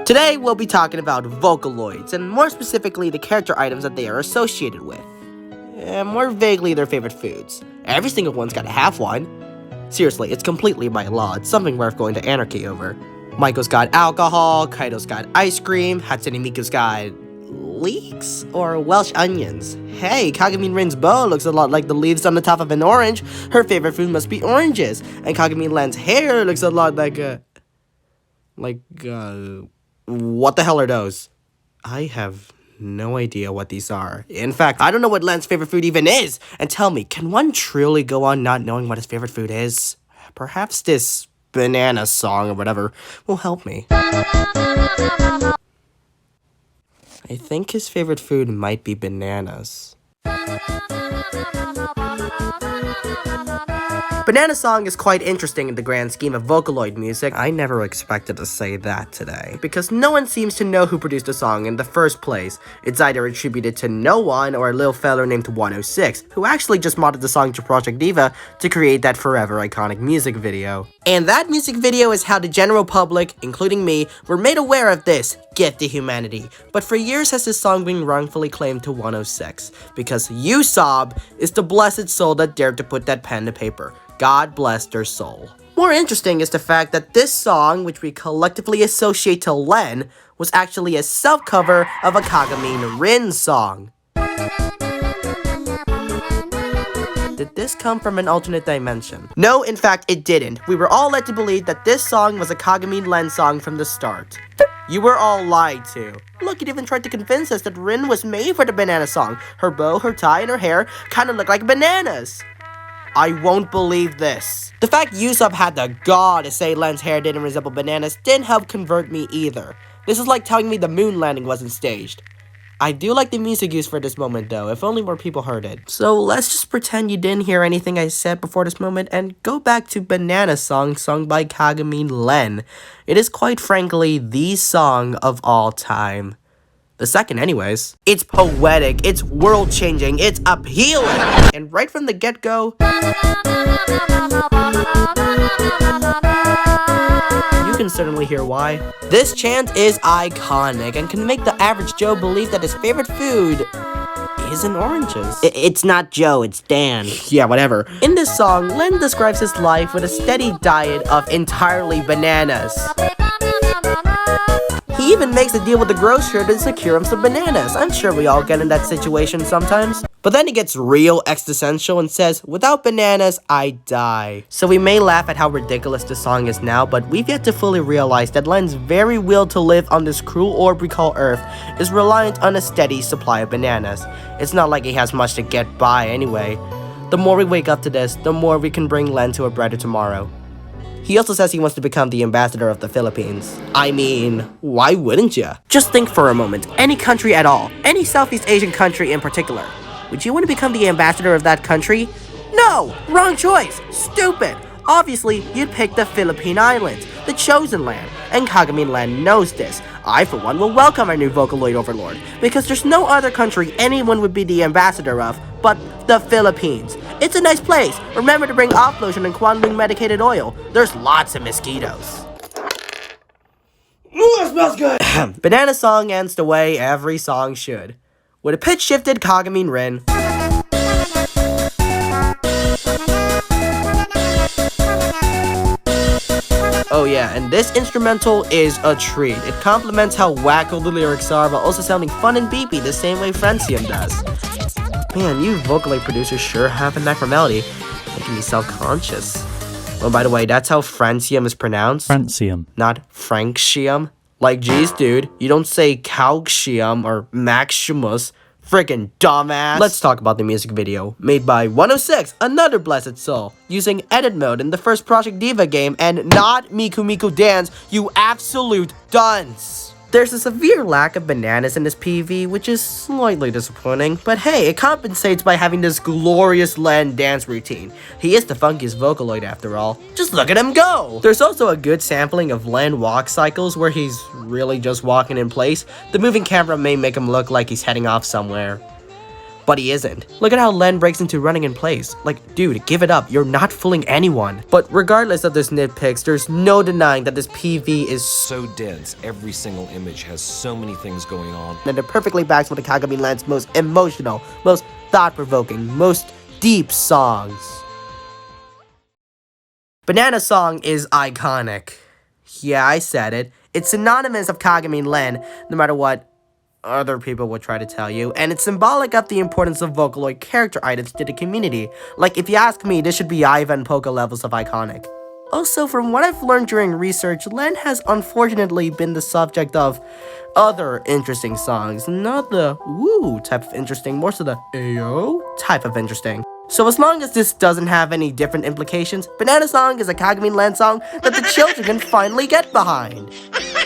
Today we'll be talking about Vocaloids, and more specifically the character items that they are associated with. And more vaguely their favorite foods. Every single one's gotta have one. Seriously, it's completely by law, it's something worth going to anarchy over. Maiko's got alcohol, Kaido's got ice cream, Hatsune Miku's got leeks or Welsh onions. Hey, Kagamine Rin's bow looks a lot like the leaves on the top of an orange. Her favorite food must be oranges. And Kagamine Len's hair looks a lot like what the hell are those? I have no idea what these are. In fact, I don't know what Len's favorite food even is. And tell me, can one truly go on not knowing what his favorite food is? Perhaps this banana song or whatever will help me. I think his favorite food might be bananas. Banana Song is quite interesting in the grand scheme of Vocaloid music. I never expected to say that today, because no one seems to know who produced the song in the first place. It's either attributed to no one or a little fella named 106, who actually just modded the song to Project Diva to create that forever iconic music video. And that music video is how the general public, including me, were made aware of this gift to humanity. But for years has this song been wrongfully claimed to 106, because Usopp is the blessed soul that dared to put that pen to paper. God bless their soul. More interesting is the fact that this song, which we collectively associate to Len, was actually a self-cover of a Kagamine Rin song. Did this come from an alternate dimension? No, in fact, it didn't. We were all led to believe that this song was a Kagamine Len song from the start. You were all lied to. Look, it even tried to convince us that Rin was made for the banana song. Her bow, her tie, and her hair kinda look like bananas. I won't believe this. The fact Usopp had the gall to say Len's hair didn't resemble bananas didn't help convert me either. This is like telling me the moon landing wasn't staged. I do like the music used for this moment though, if only more people heard it. So let's just pretend you didn't hear anything I said before this moment and go back to Banana Song sung by Kagamine Len. It is quite frankly the song of all time. The second anyways. It's poetic, it's world-changing, it's appealing! And right from the get-go, you can certainly hear why. This chant is iconic and can make the average Joe believe that his favorite food isn't oranges. It's not Joe, it's Dan. Yeah, whatever. In this song, Len describes his life with a steady diet of entirely bananas. He even makes a deal with the grocer to secure him some bananas. I'm sure we all get in that situation sometimes. But then he gets real existential and says, without bananas, I die. So we may laugh at how ridiculous this song is now, but we've yet to fully realize that Len's very will to live on this cruel orb we call Earth is reliant on a steady supply of bananas. It's not like he has much to get by anyway. The more we wake up to this, the more we can bring Len to a brighter tomorrow. He also says he wants to become the ambassador of the Philippines. I mean, why wouldn't ya? Just think for a moment, any country at all, any Southeast Asian country in particular. Would you want to become the ambassador of that country? No! Wrong choice! Stupid! Obviously, you'd pick the Philippine Islands, the chosen land, and Kagamine Len knows this. I, for one, will welcome our new Vocaloid overlord, because there's no other country anyone would be the ambassador of but the Philippines. It's a nice place. Remember to bring off lotion and Kwanlun medicated oil. There's lots of mosquitoes. Ooh, that smells good! Banana Song ends the way every song should, with a pitch-shifted Kagamine Rin. Oh yeah, and this instrumental is a treat. It complements how wacko the lyrics are while also sounding fun and beepy the same way Francium does. Man, you Vocaloid producers sure have a knack for melody, making me self-conscious. Oh, by the way, that's how Francium is pronounced? Francium. Not Franxium. Like, geez, dude, you don't say Calcium or Maximus. Friggin' dumbass. Let's talk about the music video, made by 106, another blessed soul, using edit mode in the first Project Diva game, and not Miku Miku Dance, you absolute dunce. There's a severe lack of bananas in this PV, which is slightly disappointing, but hey, it compensates by having this glorious Len dance routine. He is the funkiest Vocaloid after all. Just look at him go! There's also a good sampling of Len walk cycles where he's really just walking in place. The moving camera may make him look like he's heading off somewhere. But he isn't. Look at how Len breaks into running in place. Like, dude, give it up. You're not fooling anyone. But regardless of this nitpicks, there's no denying that this PV is So dense, every single image has so many things going on. And it perfectly backs one of Kagamine Len's most emotional, most thought-provoking, most deep songs. Banana Song is iconic. Yeah, I said it. It's synonymous of Kagamine Len, no matter what other people would try to tell you, and it's symbolic of the importance of Vocaloid character items to the community. Like, if you ask me, this should be Iva and Poca levels of iconic. Also, from what I've learned during research, Len has unfortunately been the subject of other interesting songs. Not the woo type of interesting, more so the ayo type of interesting. So as long as this doesn't have any different implications, Banana Song is a Kagamine Len song that the children can finally get behind.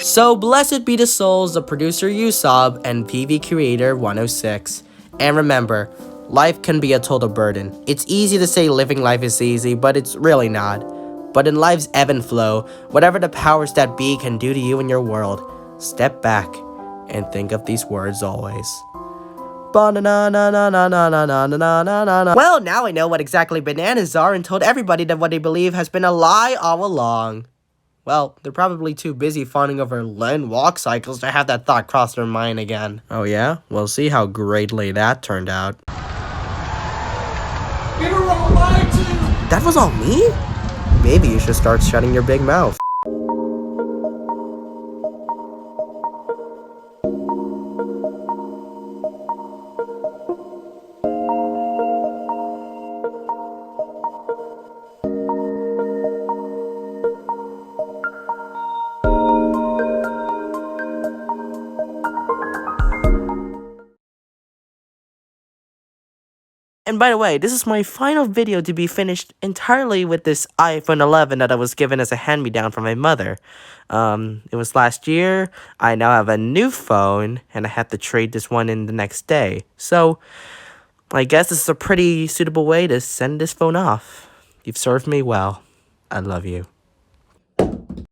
So blessed be the souls of producer Usob and PV creator 106. And remember, life can be a total burden. It's easy to say living life is easy, but it's really not. But in life's ebb and flow, whatever the powers that be can do to you in your world, step back and think of these words always. Well, now I know what exactly bananas are and told everybody that what they believe has been a lie all along. Well, they're probably too busy fawning over Len walk cycles to have that thought cross their mind again. Oh yeah? We'll see how greatly that turned out. You were all lied to! That was all me? Maybe you should start shutting your big mouth. And by the way, this is my final video to be finished entirely with this iPhone 11 that I was given as a hand-me-down from my mother. It was last year. I now have a new phone, and I had to trade this one in the next day. So, I guess this is a pretty suitable way to send this phone off. You've served me well. I love you.